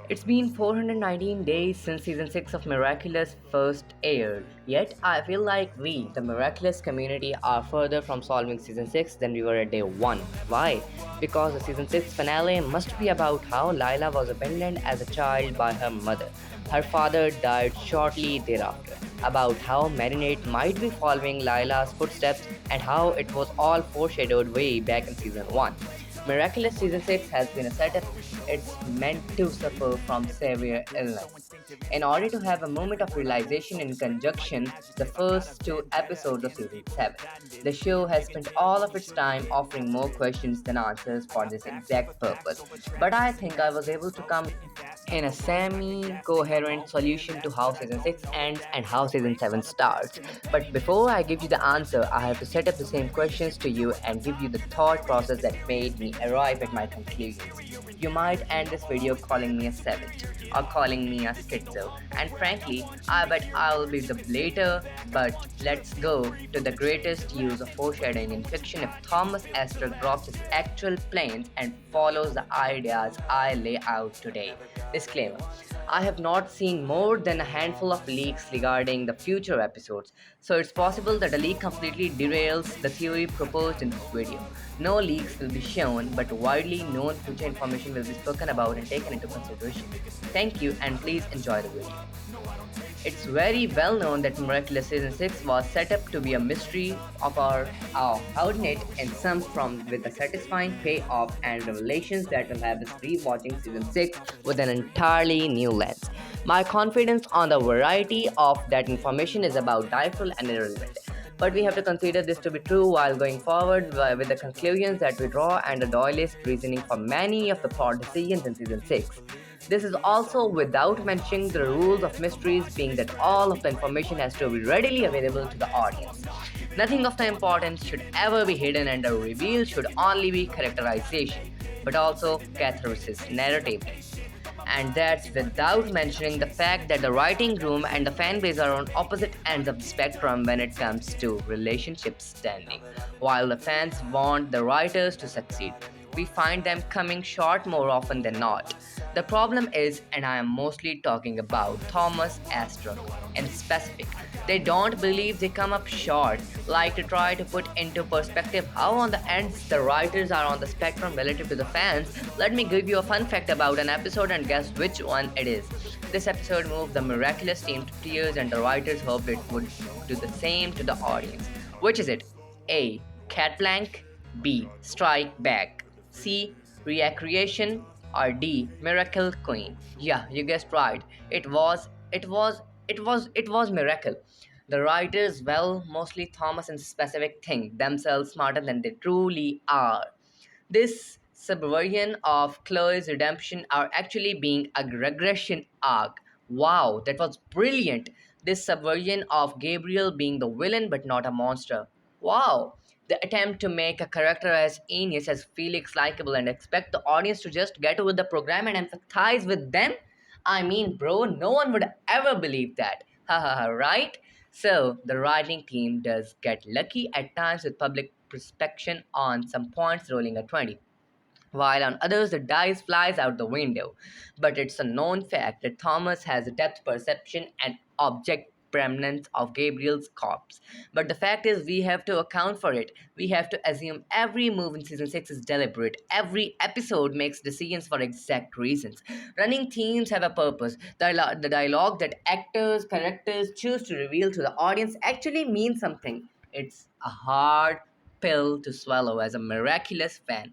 It's been 419 days since season 6 of Miraculous first aired, yet I feel like we, the Miraculous community, are further from solving season 6 than we were at day 1. Why? Because the season 6 finale must be about how Lila was abandoned as a child by her mother. Her father died shortly thereafter. About how Marinette might be following Lila's footsteps and how it was all foreshadowed way back in season 1. Miraculous Season 6 has been a setup. It's meant to suffer from severe illness. In order to have a moment of realization in conjunction, the first two episodes of Season 7. The show has spent all of its time offering more questions than answers for this exact purpose. But I think I was able to come in a semi-coherent solution to how season 6 ends and how season 7 starts. But before I give you the answer, I have to set up the same questions to you and give you the thought process that made me arrive at my conclusions. You might end this video calling me a savage or calling me a schizo, and frankly, I bet I'll be the later, but let's go to the greatest use of foreshadowing in fiction if Thomas Astor drops his actual planes and follows the ideas I lay out today. Disclaimer: I have not seen more than a handful of leaks regarding the future episodes, so it's possible that a leak completely derails the theory proposed in this video. No leaks will be shown, but widely known future information will be spoken about and taken into consideration. Thank you, and please enjoy the video. It's very well known that Miraculous Season 6 was set up to be a mystery of our outlet and some from with a satisfying payoff and revelations that will have us rewatching Season 6 with an entirely new lens. My confidence on the variety of that information is about doubtful and irrelevant. But we have to consider this to be true while going forward with the conclusions that we draw and the Doyle's reasoning for many of the plot decisions in Season 6. This is also without mentioning the rules of mysteries, being that all of the information has to be readily available to the audience. Nothing of the importance should ever be hidden, and the reveal should only be characterization, but also catharsis narratively. And that's without mentioning the fact that the writing room and the fan base are on opposite ends of the spectrum when it comes to relationship standing. While the fans want the writers to succeed, we find them coming short more often than not. The problem is, and I am mostly talking about Thomas Astor in specific, they don't believe they come up short. Like to try to put into perspective how on the ends the writers are on the spectrum relative to the fans, let me give you a fun fact about an episode and guess which one it is. This episode moved the Miraculous team to tears and the writers hoped it would do the same to the audience. Which is it? A. Cat Blank, B. Strike Back, C. Recreation, or D. Miracle Queen. Yeah, you guessed right. It was Miracle. The writers, well, mostly Thomas and specific, think themselves smarter than they truly are. This subversion of Chloe's redemption are actually being a regression arc. Wow, that was brilliant. This subversion of Gabriel being the villain but not a monster. Wow. The attempt to make a character as Aeneas as Felix likable and expect the audience to just get with the program and empathize with them? I mean, bro, no one would ever believe that. Ha ha ha, right? So, the writing team does get lucky at times with public perspection on some points rolling a 20, while on others the dice flies out the window. But it's a known fact that Thomas has a depth perception and object permanence of Gabriel's corpse. But the fact is, we have to account for it. We have to assume every move in season 6 is deliberate. Every episode makes decisions for exact reasons. Running themes have a purpose. The dialogue that actors, characters choose to reveal to the audience actually means something. It's a hard pill to swallow as a Miraculous fan.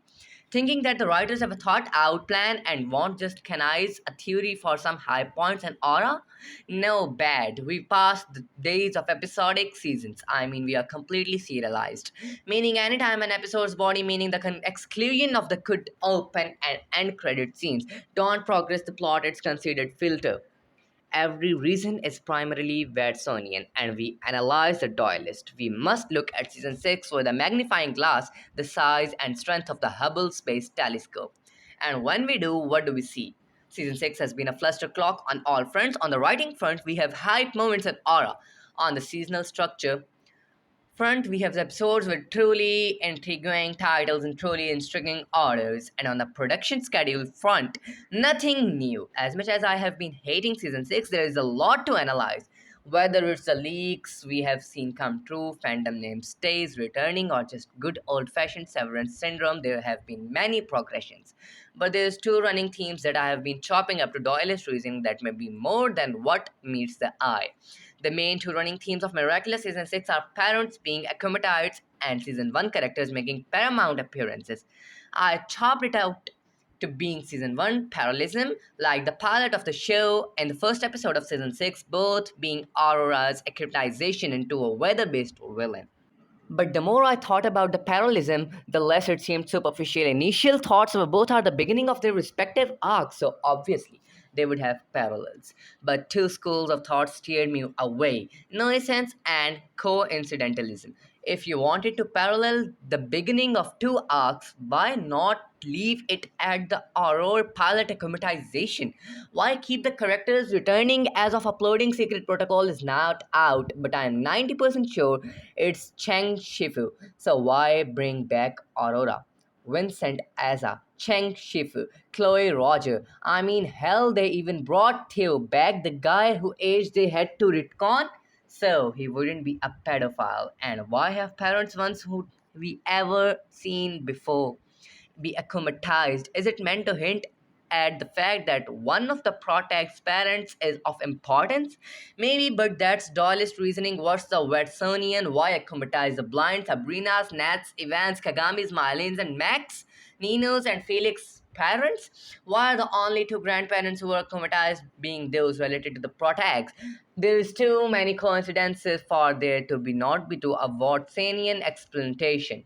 Thinking that the writers have a thought out plan and won't just canonize a theory for some high points and aura? No, bad. We passed the days of episodic seasons. I mean, we are completely serialized. Meaning, anytime an episode's body, meaning the exclusion of the could open and end credit scenes, don't progress the plot, it's considered filter. Every reason is primarily Watsonian, and we analyze the Doylist. We must look at season 6 with a magnifying glass, the size and strength of the Hubble Space Telescope. And when we do, what do we see? Season 6 has been a fluster clock on all fronts. On the writing front, we have hype moments and aura. On the seasonal structure front, we have episodes with truly intriguing titles and truly intriguing orders. And on the production schedule front, nothing new. As much as I have been hating season 6, there is a lot to analyze. Whether it's the leaks we have seen come true, fandom name stays returning, or just good old fashioned severance syndrome, there have been many progressions. But there's two running themes that I have been chopping up to doyless reason that may be more than what meets the eye. The main two running themes of Miraculous Season 6 are parents being acclimatized and Season 1 characters making paramount appearances. I chopped it out to being Season 1 parallelism, like the pilot of the show and the first episode of Season 6, both being Aurora's acclimatization into a weather based villain. But the more I thought about the parallelism, the less it seemed superficial. Initial thoughts of both are the beginning of their respective arcs, so obviously they would have parallels. But two schools of thought steered me away: nuisance and coincidentalism. If you wanted to parallel the beginning of two arcs, why not leave it at the Aurora pilot acclimatization? Why keep the characters returning as of uploading Secret Protocol is not out, but I am 90% sure it's Cheng Shifu. So why bring back Aurora? Vincent Asa, Cheng Shifu, Chloe Roger. I mean, hell, they even brought Theo back, the guy who age they had to retcon, so he wouldn't be a pedophile. And why have parents once who we ever seen before be acclimatized? Is it meant to hint at the fact that one of the protect's parents is of importance? Maybe, but that's dualist reasoning. What's the Watsonian? Why acclimatize the blind Sabrina's, Nats, Ivan's, Kagami's, Mylene's, and Max, Nino's, and Felix's parents? Why are the only two grandparents who are acclimatized being those related to the protects? There's too many coincidences for there to be not be to a Watsonian explanation.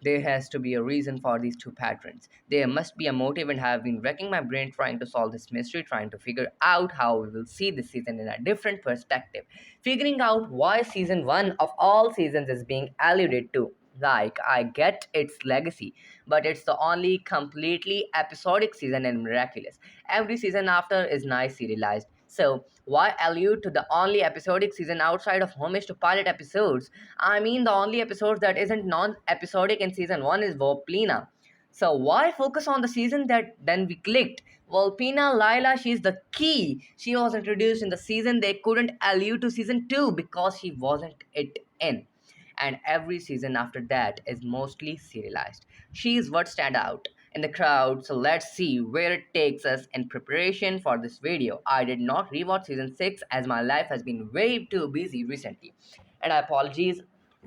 There has to be a reason for these two patterns. There must be a motive, and I have been wrecking my brain trying to solve this mystery, trying to figure out how we will see this season in a different perspective. Figuring out why season 1 of all seasons is being alluded to. Like, I get its legacy, but it's the only completely episodic season in Miraculous. Every season after is nice serialized. So, why allude to the only episodic season outside of homage to pilot episodes? I mean, the only episode that isn't non episodic in season 1 is Volplina. So, why focus on the season that then we clicked? Volpina Lila, she's the key. She was introduced in the season they couldn't allude to season 2 because she wasn't it in. And every season after that is mostly serialized. She's what stand out in the crowd, so let's see where it takes us. In preparation for this video, I did not rewatch season 6 as my life has been way too busy recently. And I apologize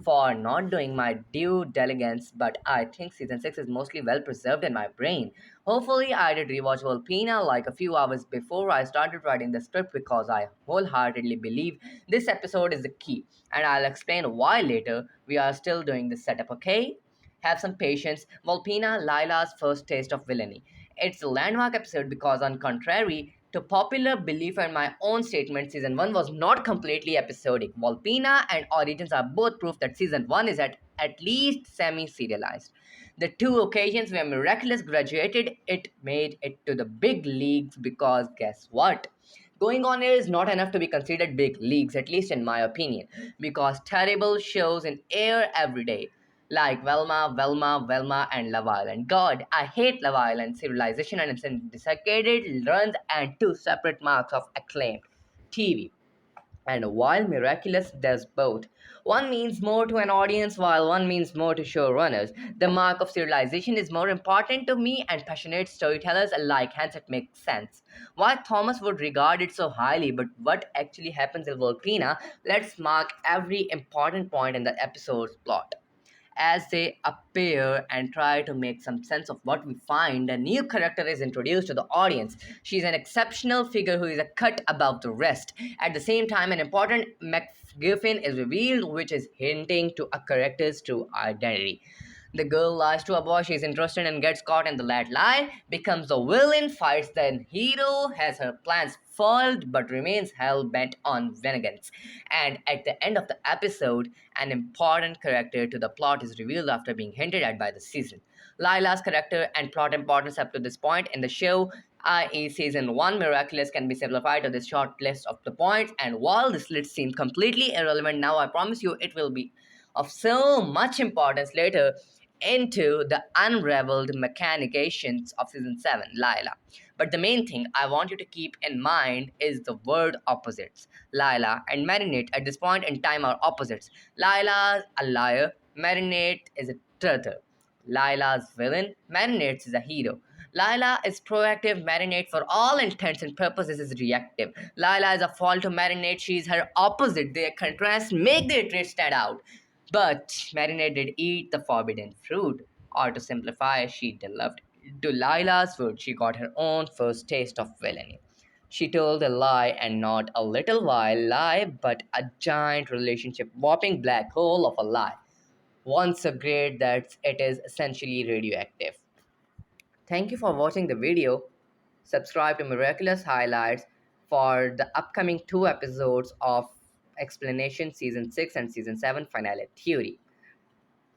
for not doing my due diligence, but I think season 6 is mostly well preserved in my brain. Hopefully, I did rewatch Volpina like a few hours before I started writing the script because I wholeheartedly believe this episode is the key, and I'll explain why later. We are still doing this setup, okay? Have some patience. Volpina, Lila's first taste of villainy. It's a landmark episode because, on contrary to popular belief and my own statement, season 1 was not completely episodic. Volpina and Origins are both proof that season 1 is at least semi serialized. The two occasions where Miraculous graduated, it made it to the big leagues because guess what? Going on air is not enough to be considered big leagues, at least in my opinion, because terrible shows in air every day like Velma, and Love Island. God, I hate Love Island, Civilization, and its desiccated runs and two separate marks of acclaimed TV. And while Miraculous does both, one means more to an audience while one means more to showrunners. The mark of serialization is more important to me and passionate storytellers alike, hence it makes sense. Why Thomas would regard it so highly, but what actually happens in Volpina, let's mark every important point in the episode's plot. As they appear and try to make some sense of what we find, a new character is introduced to the audience. She's an exceptional figure who is a cut above the rest. At the same time, an important MacGuffin is revealed, which is hinting to a character's true identity. The girl lies to a boy she's interested in, gets caught in the that lie, becomes the villain, fights the hero, has her plans foiled, but remains hell bent on vengeance. And at the end of the episode, an important character to the plot is revealed after being hinted at by the season. Lila's character and plot importance up to this point in the show, i.e., season 1 Miraculous, can be simplified to this short list of the points. And while this list seems completely irrelevant now, I promise you it will be of so much importance later into the unraveled mechanications of season 7, Lila. But the main thing I want you to keep in mind is the word opposites. Lila and Marinate at this point in time are opposites. Lila's a liar, Marinate is a traitor. Lila's villain, Marinates is a hero. Lila is proactive, Marinate for all intents and purposes is reactive. Lila is a fall to Marinate, she is her opposite. Their contrast make their traits stand out. But Marinette did eat the forbidden fruit, or to simplify, she developed. To Lila's food, she got her own first taste of villainy. She told a lie, and not a little lie, but a giant relationship warping black hole of a lie. One so great that it is essentially radioactive. Thank you for watching the video. Subscribe to Miraculous Highlights for the upcoming two episodes of Explanation Season 6 and Season 7 Finale Theory.